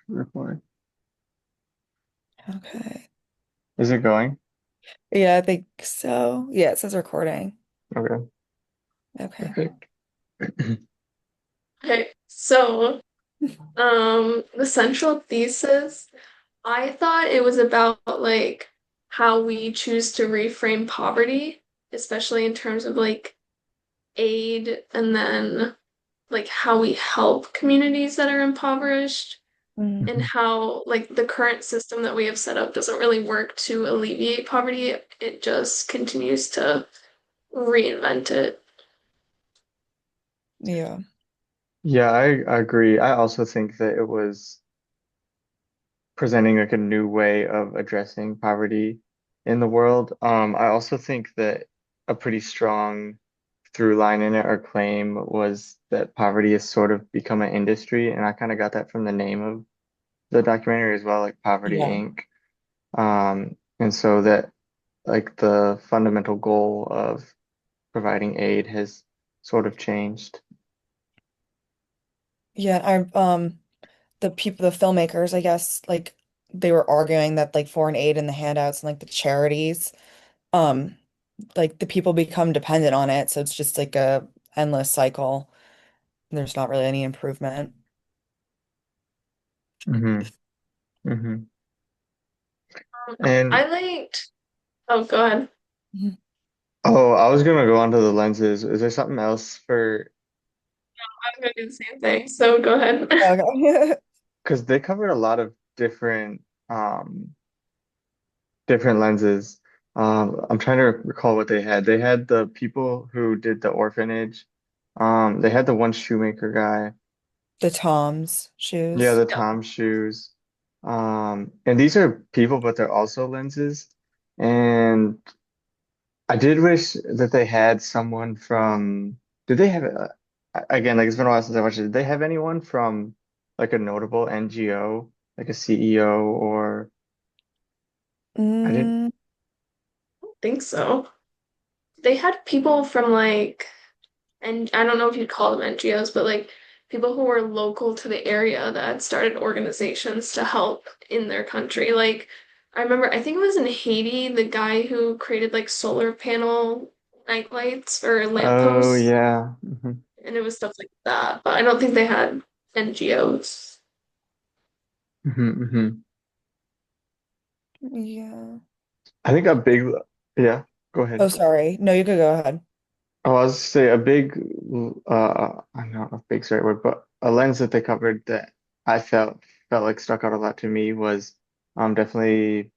Recording. Okay. Is it going? Yeah, I think so. Yeah, it says recording. Okay, Okay. perfect. Okay, the central thesis, I thought it was about like how we choose to reframe poverty, especially in terms of like aid and then like how we help communities that are impoverished Mm, and how like the current system that we have set up doesn't really work to alleviate poverty. It just continues to reinvent it. yeah. Yeah, I agree. I also think that it was presenting like a new way of addressing poverty in the world. I also think that a pretty strong through line in it or claim was that poverty has sort of become an industry, and I kind of got that from the name of the documentary as well, like Poverty Yeah. Inc. And so that like the fundamental goal of providing aid has sort of changed. Yeah, the filmmakers, I guess, like they were arguing that like foreign aid and the handouts and like the charities, um, like the people become dependent on it, so it's just like a endless cycle. There's not really any improvement. Hmm And I liked, oh, go ahead. Mhm. oh, I was gonna go on to the lenses. Is there something else for I'm gonna do the same thing, so go ahead. Okay. because they covered a lot of different lenses. I'm trying to recall what they had. They had the people who did the orphanage. They had the one shoemaker guy. The Tom's Yeah, shoes. the Tom shoes. And these are people, but they're also lenses. And I did wish that they had someone from. Did they have again? Like it's been a while since I watched it. Did they have anyone from like a notable NGO, like a CEO or I didn't. Mm, Think so. They had people from like, and I don't know if you'd call them NGOs, but like people who were local to the area that had started organizations to help in their country. Like, I remember, I think it was in Haiti, the guy who created like solar panel night lights or Oh lampposts, yeah. and it was stuff like that. But I don't think they had NGOs. Hmm yeah. I think a big yeah. Go ahead. Oh, sorry. No, you could go ahead. Oh, I was to say a big I don't know if big's the right word, but a lens that they covered that I felt like stuck out a lot to me was definitely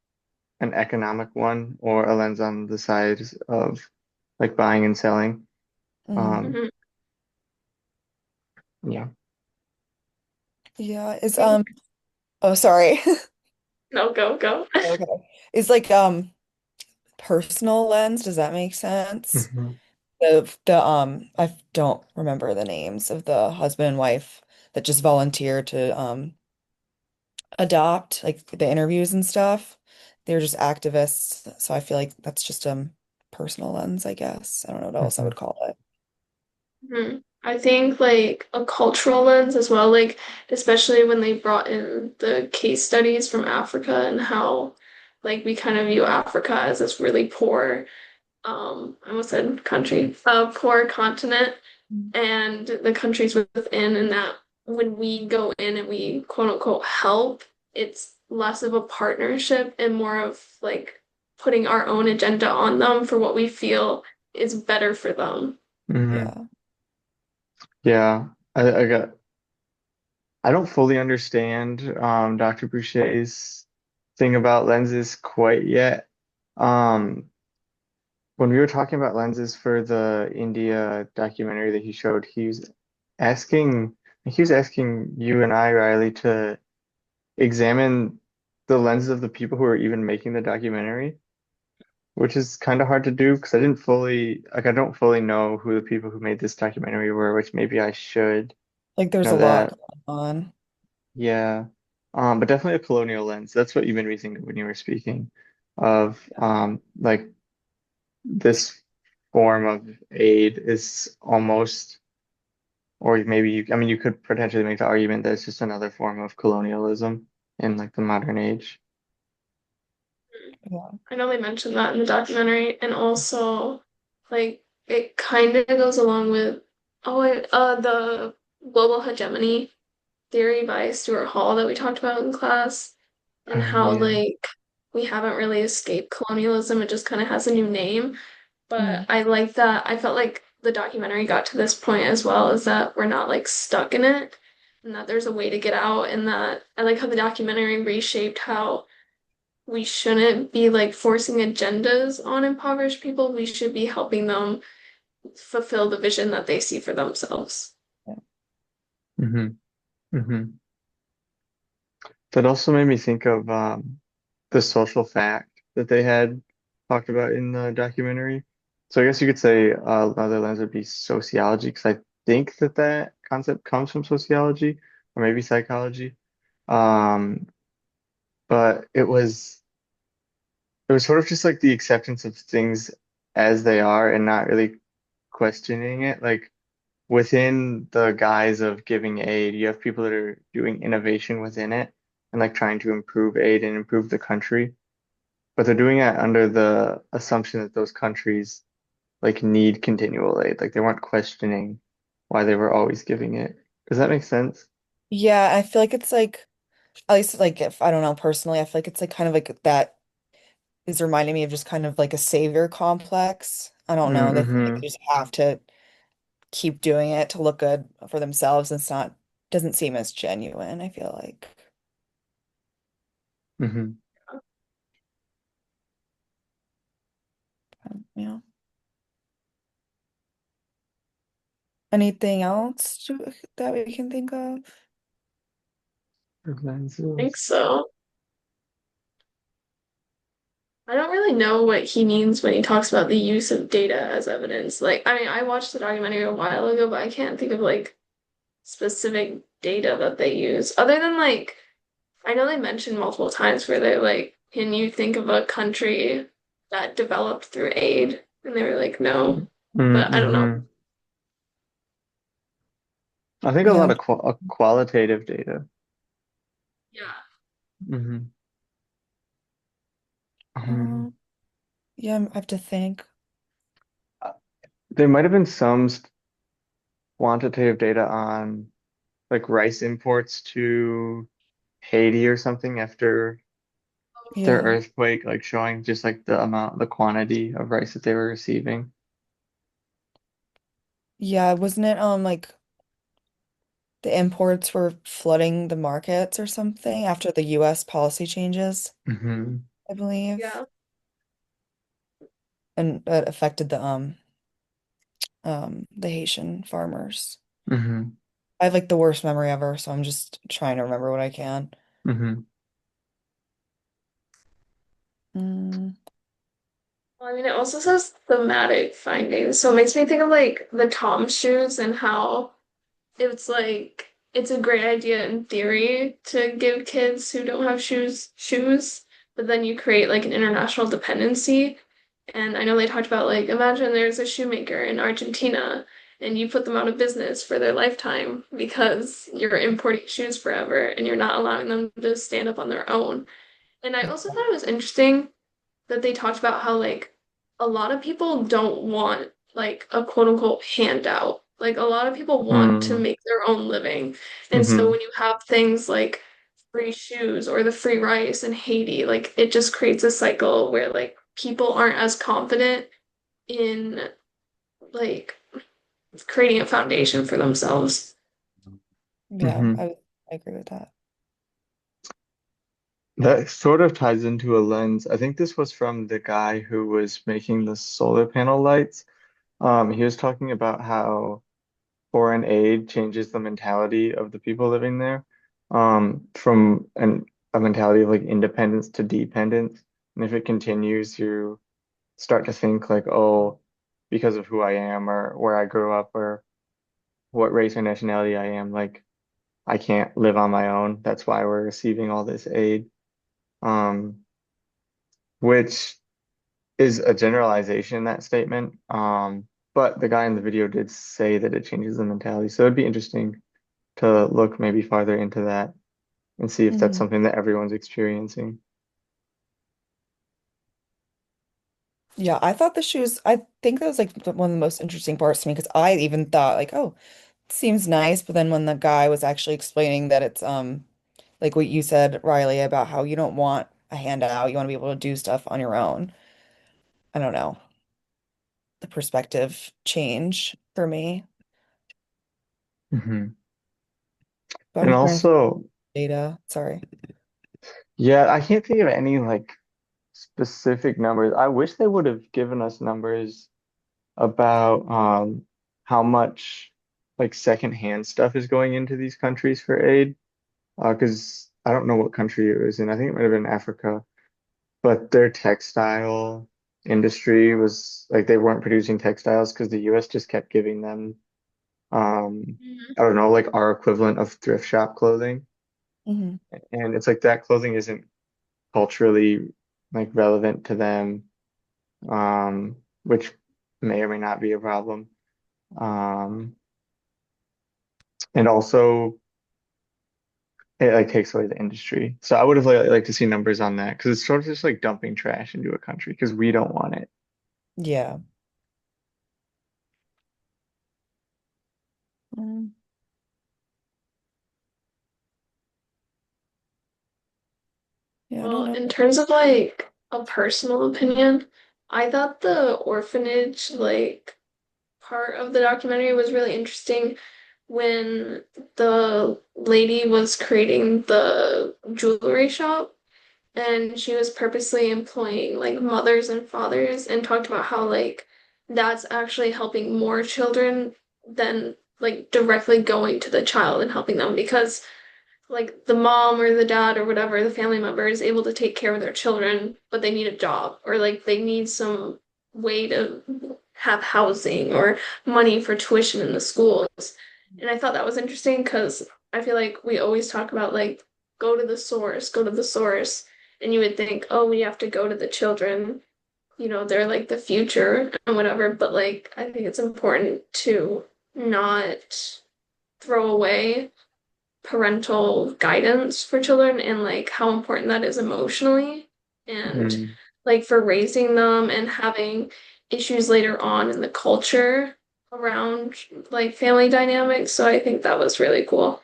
an economic one or a lens on the side of like buying and selling. Mm, Um, Mhm. yeah. yeah. I think, Oh, sorry. no, go, go. Okay. It's like personal lens. Does that make sense? hmm I don't remember the names of the husband and wife that just volunteered to adopt, like the interviews and stuff. They were just activists, so I feel like that's just personal lens, I guess. I don't know what else I hmm would call it. I think like a cultural lens as well, like especially when they brought in the case studies from Africa and how like we kind of view Africa as this really poor, I almost said country, poor continent and the countries within, and that when we go in and we quote unquote help, it's less of a partnership and more of like putting our own agenda on them for what we feel is better for them. hmm Yeah. Yeah. I don't fully understand Dr. Boucher's thing about lenses quite yet. Um, when we were talking about lenses for the India documentary that he showed, asking he was asking you and I, Riley, to examine the lenses of the people who are even making the documentary, which is kind of hard to do because I don't fully know who the people who made this documentary were, which maybe I should Like there's a know lot that. going on. Yeah. But definitely a colonial lens. That's what you made me think of when you were speaking of like this form of aid is almost Or maybe I mean, you could potentially make the argument that it's just another form of colonialism in like the modern age. Yeah. I know they mentioned that in the documentary, and also like it kind of goes along with the global hegemony theory by Stuart Hall that we talked about in class, and Oh how yeah. like we haven't really escaped colonialism. It just kind of has a new name. But Mm. I like that. I felt like the documentary got to this point as well, is that we're not like stuck in it, and that there's a way to get out, and that I like how the documentary reshaped how we shouldn't be like forcing agendas on impoverished people. We should be helping them fulfill the vision that they see for themselves. Yeah. Hmm. Hmm. That also made me think of the social fact that they had talked about in the documentary. So I guess you could say another lens would be sociology, because I think that that concept comes from sociology or maybe psychology. Um, but it was sort of just like the acceptance of things as they are and not really questioning it. Like within the guise of giving aid, you have people that are doing innovation within it and like trying to improve aid and improve the country. But they're doing it under the assumption that those countries like need continual aid. Like they weren't questioning why they were always giving it. Does that make sense? Yeah, I feel like it's like at least like if I don't know personally, I feel like it's like kind of like that is reminding me of just kind of like a savior complex. I don't know. They feel like Mm-hmm. they just have to keep doing it to look good for themselves. It's not doesn't seem as genuine, I feel like. Mm-hmm. Yeah. Anything else that we can think of? I think Lenses. so. I don't really know what he means when he talks about the use of data as evidence. Like, I mean, I watched the documentary a while ago, but I can't think of like specific data that they use. Other than like, I know they mentioned multiple times where they're like, can you think of a country that developed through aid? And they were like, no. But I don't know. Mm-hmm. I think a Yeah. lot of qualitative data. Yeah. Mm-hmm. Um, yeah, I have to think. There might have been some quantitative data on like rice imports to Haiti or something after their Yeah. earthquake, like showing just like the amount, the quantity of rice that they were receiving. Yeah, wasn't it like the imports were flooding the markets or something after the US policy changes, Hmm. I believe. Yeah. And that affected the Haitian farmers. Hmm. I have like the worst memory ever, so I'm just trying to remember what I can. Hmm. Mm, Well, I mean, it also says thematic findings. So it makes me think of like the Tom shoes and how it's like it's a great idea in theory to give kids who don't have shoes, but then you create like an international dependency. And I know they talked about like imagine there's a shoemaker in Argentina and you put them out of business for their lifetime because you're importing shoes forever and you're not allowing them to stand up on their own. And I also thought it was interesting that they talked about how like a lot of people don't want like a quote unquote handout. Like a lot of people want to Hmm. make their own living. And so Hmm. when you have things like free shoes or the free rice in Haiti, like it just creates a cycle where like people aren't as confident in like creating a foundation for themselves. yeah, Hmm. I agree with that. That sort of ties into a lens. I think this was from the guy who was making the solar panel lights. He was talking about how foreign aid changes the mentality of the people living there, from a mentality of like independence to dependence. And if it continues, you start to think like, oh, because of who I am or where I grew up or what race or nationality I am, like I can't live on my own. That's why we're receiving all this aid. Um, which is a generalization in that statement. but the guy in the video did say that it changes the mentality. So it'd be interesting to look maybe farther into that and see if that's Hmm. something that everyone's experiencing. Yeah, I thought the shoes, I think that was like one of the most interesting parts to me because I even thought like, oh, it seems nice, but then when the guy was actually explaining that it's like what you said, Riley, about how you don't want a handout, you want to be able to do stuff on your own. I don't know, the perspective change for me. Hmm. But And I'm trying to also, data. Sorry. yeah, I can't think of any like specific numbers. I wish they would have given us numbers about how much like secondhand stuff is going into these countries for aid. Because I don't know what country it was in. I think it might have been Africa, but their textile industry was like they weren't producing textiles because the US just kept giving them Mhm. I don't know, like our equivalent of thrift shop clothing. Hmm. And it's like that clothing isn't culturally like relevant to them, which may or may not be a problem. Um, and also it like takes away the industry. So I would have liked to see numbers on that because it's sort of just like dumping trash into a country because we don't want it. Yeah. Mm, yeah, I don't Well, know. in terms of like a personal opinion, I thought the orphanage like part of the documentary was really interesting when the lady was creating the jewelry shop and she was purposely employing like mothers and fathers and talked about how like that's actually helping more children than like directly going to the child and helping them because like the mom or the dad or whatever, the family member is able to take care of their children, but they need a job or like they need some way to have housing or money for tuition in the schools. And I thought that was interesting because I feel like we always talk about like go to the source, go to the source. And you would think, oh, we have to go to the children, they're like the future and whatever. But like, I think it's important to not throw away parental guidance for children and like how important that is emotionally and Mm, like for raising them and having issues later on in the culture around like family dynamics. So I think that was really cool.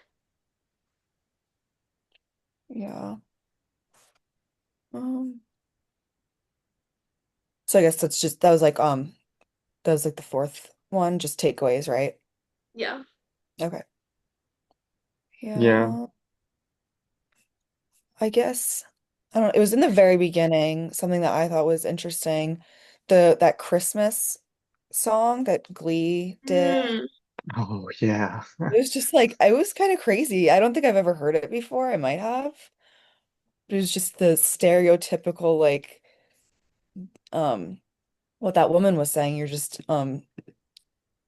Yeah. Um, so I guess that was like the fourth one, just takeaways, right? Yeah. Okay. yeah. Yeah. I guess I don't know. It was in the very beginning, something that I thought was interesting. That Christmas song that Glee did. Mm. Oh yeah. It was just like it was kind of crazy. I don't think I've ever heard it before. I might have. But it was just the stereotypical like what that woman was saying. You're just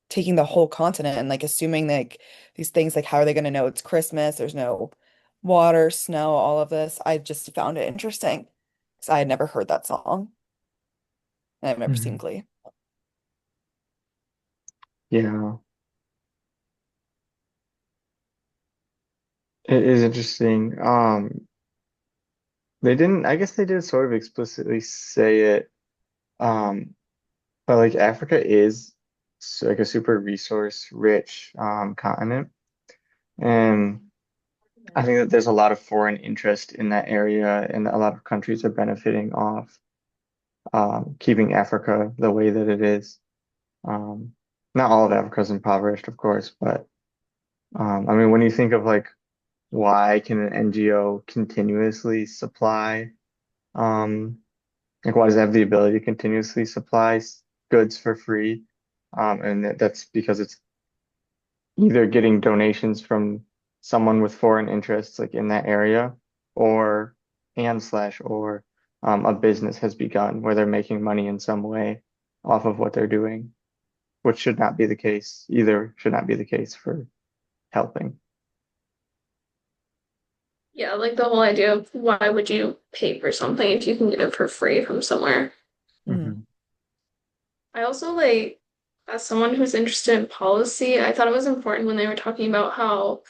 taking the whole continent and like assuming like these things like how are they going to know it's Christmas? There's no water, snow, all of this. I just found it interesting because I had never heard that song and I've never seen Mhm. Glee. Yeah. It is interesting. They didn't, I guess they did sort of explicitly say it. Um, but like Africa is like a super resource rich continent. And I think that there's a lot of foreign interest in that area, and a lot of countries are benefiting off keeping Africa the way that it is. Um, Not all of Africa is impoverished, of course, but I mean, when you think of like why can an NGO continuously supply, um, like why does it have the ability to continuously supply goods for free? And that's because it's either getting donations from someone with foreign interests like in that area or and slash or a business has begun where they're making money in some way off of what they're doing, which should not be the case. Either should not be the case for helping. Yeah, like the whole idea of why would you pay for something if you can get it for free from somewhere? Mm. I also like as someone who's interested in policy, I thought it was important when they were talking about how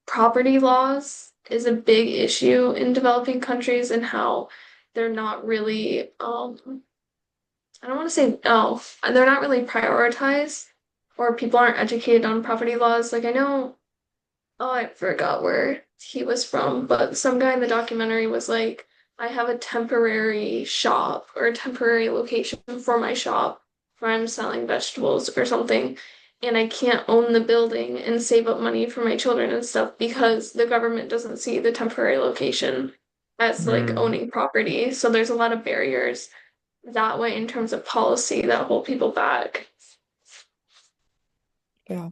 property laws is a big issue in developing countries and how they're not really I don't want to say no, they're not really prioritized or people aren't educated on property laws. Like I know, oh, I forgot where he was from, but some guy in the documentary was like, I have a temporary shop or a temporary location for my shop where I'm selling vegetables or something, and I can't own the building and save up money for my children and stuff because the government doesn't see the temporary location as like Mm. owning property. So there's a lot of barriers that way in terms of policy that hold people back. Yeah.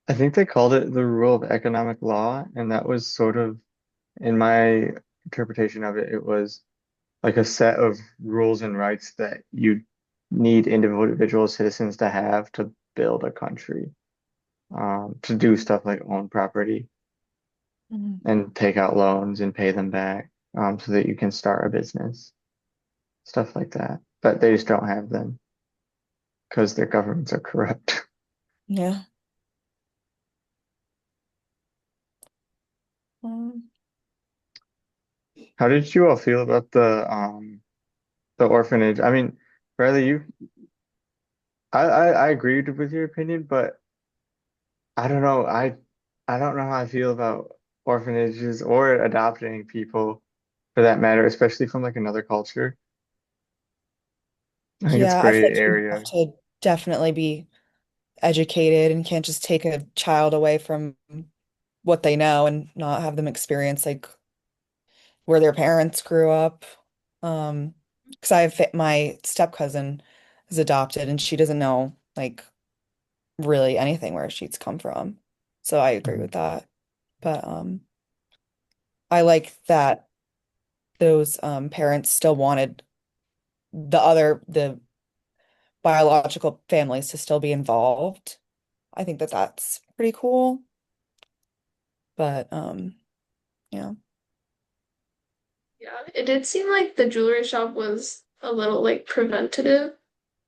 I think they called it the rule of economic law, and that was sort of, in my interpretation of it, it was like a set of rules and rights that you need individual citizens to have to build a country, to do stuff like own property Mhm. and take out loans and pay them back, so that you can start a business, stuff like that. But they just don't have them because their governments are corrupt. Yeah. Um, How did you all feel about the orphanage? I mean, Riley, I agreed with your opinion, but I don't know. I don't know how I feel about orphanages or adopting people for that matter, especially from like another culture. I think it's yeah, I feel gray like you have area. to definitely be educated and can't just take a child away from what they know and not have them experience like where their parents grew up. Because my step cousin is adopted and she doesn't know like really anything where she's come from. So I agree Mhm. with that. But I like that those parents still wanted the biological families to still be involved. I think that that's pretty cool. But yeah. Yeah, it did seem like the jewelry shop was a little like preventative.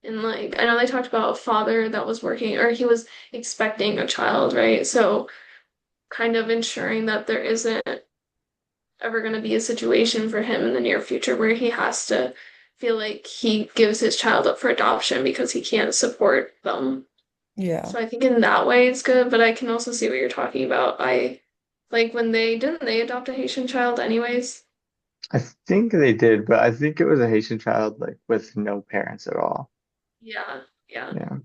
And like, I know they talked about a father that was working or he was expecting a child, right? So kind of ensuring that there isn't ever going to be a situation for him in the near future where he has to feel like he gives his child up for adoption because he can't support them. Yeah. So I think in that way it's good, but I can also see what you're talking about. I like when they didn't they adopt a Haitian child anyways? I think they did, but I think it was a Haitian child like with no parents at all. Yeah, yeah. Yeah.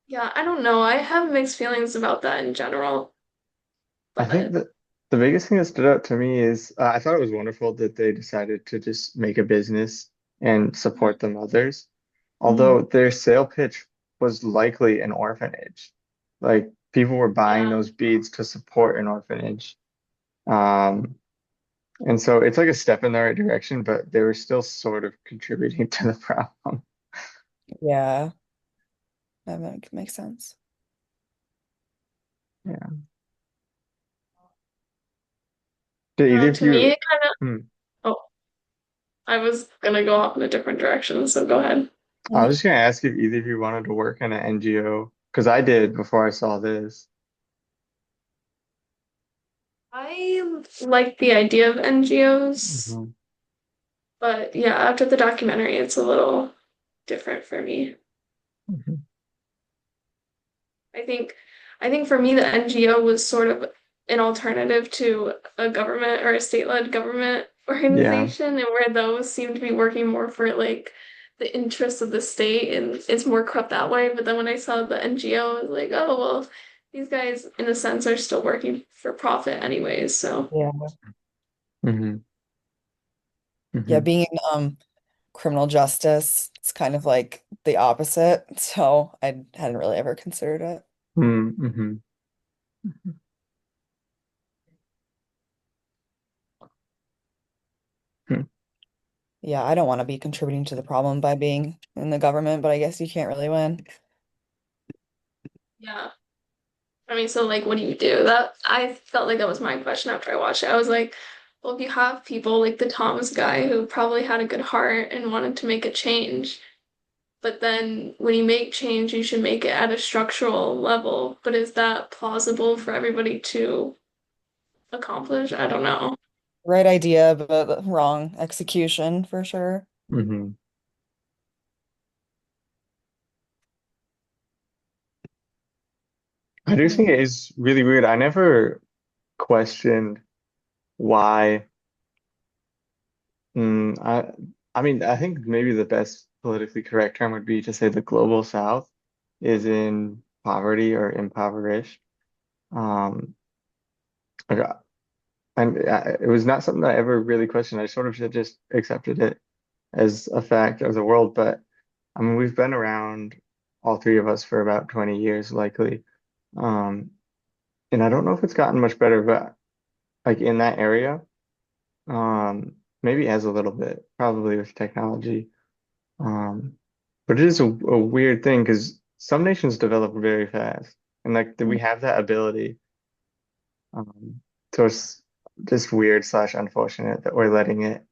Yeah, I don't know. I have mixed feelings about that in general, I think but that the biggest thing that stood out to me is I thought it was wonderful that they decided to just make a business and support the mothers, Mhm. although their sale pitch was likely an orphanage. Like people were buying yeah, those beads to support an orphanage. Um, and so it's like a step in the right direction, but they were still sort of contributing to the problem. Yeah, makes sense. Yeah. Did either of to me you, it kind of hmm, oh, I was gonna go off in a different direction, so go ahead. I was just gonna ask if either of you wanted to work in an NGO, because I did before I saw this. I like the idea of NGOs, Mhm. but yeah, after the documentary, it's a little different for me. Mhm. I think I think for me the NGO was sort of an alternative to a government or a state-led government Yeah. organization and where those seem to be working more for like the interests of the state and it's more corrupt that way. But then when I saw the NGO, I was like, oh well, these guys in a sense are still working for profit anyways. So Yeah. Hmm. Yeah, Hmm. being in criminal justice, it's kind of like the opposite. So I hadn't really ever considered it. Hmm. Hmm. Yeah, I don't want to be contributing to the problem by being in the government, but I guess you can't really win. yeah. I mean, so like what do you do? That I felt like that was my question after I watched it. I was like, well, if you have people like the Thomas guy who probably had a good heart and wanted to make a change, but then when you make change, you should make it at a structural level. But is that plausible for everybody to accomplish? I don't know. Right idea, but wrong execution for sure. Hmm. I do think Mm. it is really weird. I never questioned why. Mm, I mean, I think maybe the best politically correct term would be to say the global South is in poverty or impoverished. Um, like, and it was not something I ever really questioned. I sort of just accepted it as a fact of the world. But I mean, we've been around, all three of us, for about 20 years, likely. Um, and I don't know if it's gotten much better, but like in that area, maybe it has a little bit, probably with technology. Um, but it is a weird thing because some nations develop very fast, and like we have that ability. Um, so it's just weird slash unfortunate that we're letting it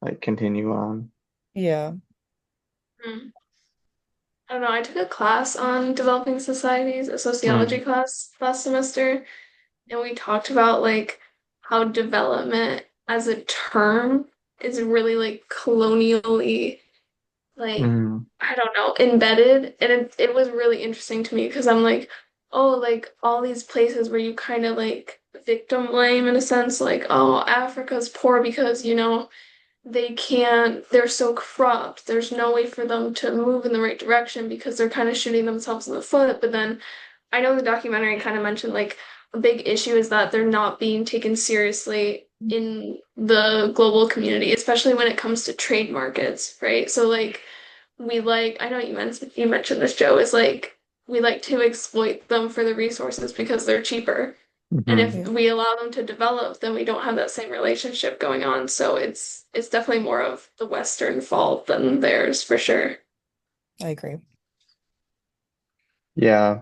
like continue on. Yeah. Hmm. I don't know. I took a class on developing societies, a sociology Mm, class last semester, and we talked about like how development as a term is really like colonially like mm, I don't know, embedded. And it was really interesting to me because I'm like, oh, like all these places where you kind of like victim blame in a sense, like, oh, Africa's poor because, they can't, they're so corrupt. There's no way for them to move in the right direction because they're kind of shooting themselves in the foot. But then I know the documentary kind of mentioned like a big issue is that they're not being taken seriously in the global community, especially when it comes to trade markets, right? So like I know you mentioned this, Joe, is like we like to exploit them for the resources because they're cheaper. And if hmm. Yeah, we allow them to develop, then we don't have that same relationship going on. So it's definitely more of the Western fault than theirs for sure. I agree. Yeah,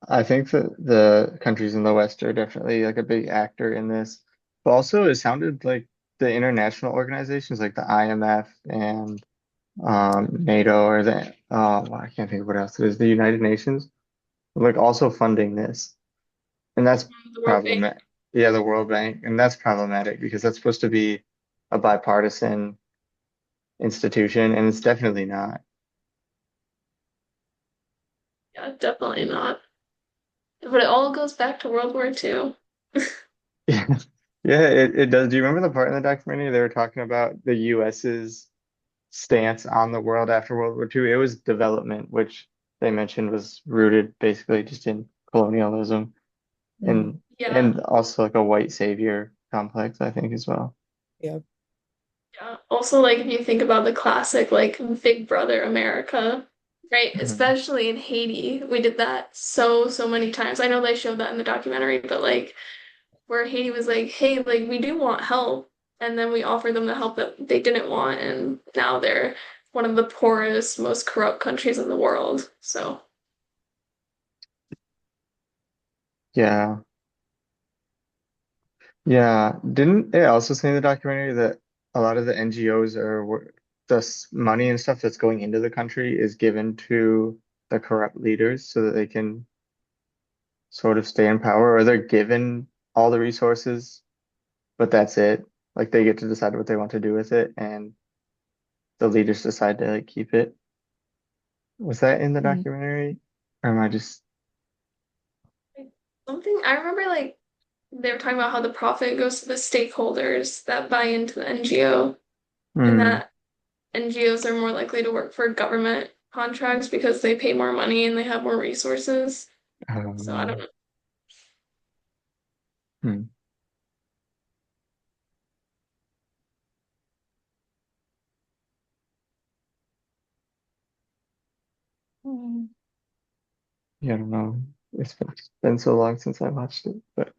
I think that the countries in the West are definitely like a big actor in this. But also, it sounded like the international organizations like the IMF and NATO or well, I can't think of what else it is, the United Nations, like also funding this. And that's The World Bank. problematic. Yeah, the World Bank. And that's problematic because that's supposed to be a bipartisan institution, and it's definitely not. Yeah, definitely not. But it all goes back to World War II. Yeah, yeah, it does. Do you remember the part in the documentary they were talking about the US's stance on the world after World War II? It was development, which they mentioned was rooted basically just in colonialism Hmm. and Yeah, and also like a white savior complex, I think, as well. Yeah. yeah. Also, like if you think about the classic, like Big Brother America, right? Mhm. Especially in Haiti, we did that so many times. I know they showed that in the documentary, but like where Haiti was like, hey, like we do want help. And then we offered them the help that they didn't want. And now they're one of the poorest, most corrupt countries in the world. So, Yeah. Yeah. Didn't it also say in the documentary that a lot of the NGOs money and stuff that's going into the country is given to the corrupt leaders so that they can sort of stay in power, or they're given all the resources, but that's it. Like they get to decide what they want to do with it, and the leaders decide to like keep it. Was that in the Mhm. documentary? Or am I just like, something I remember, like, they were talking about how the profit goes to the stakeholders that buy into the NGO, and hmm, that NGOs are more likely to work for government contracts because they pay more money and they have more resources. I don't So, I don't know. know. Hmm. Mm. Yeah, I don't know. It's been so long since I watched it, but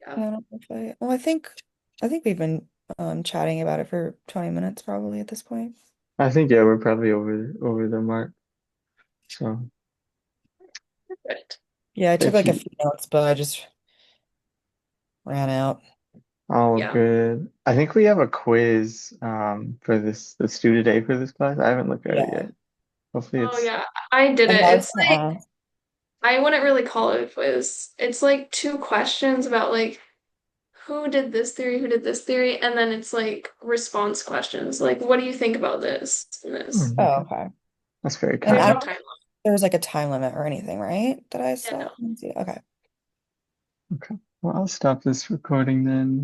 Yeah. Yeah, I don't know if well, I think we've been chatting about it for 20 minutes probably at this point. I think yeah, we're probably over the mark. So Right. Yeah, I took if like a you few notes, but I just ran out. All Yeah. good. I think we have a quiz for this due today for this class. I haven't looked at it Yeah. yet. Hopefully Oh it's yeah, I did I it. was It's gonna like ask. I wouldn't really call it a quiz. It's like two questions about like who did this theory, and then it's like response questions. Like, what do you think about this and this? oh, Oh, okay. okay. That's very And There's I kind. no don't time think limit. there was like a time limit or anything, right? That I Yeah, saw. no. Let me see. Okay. Okay. Well, I'll stop this recording then.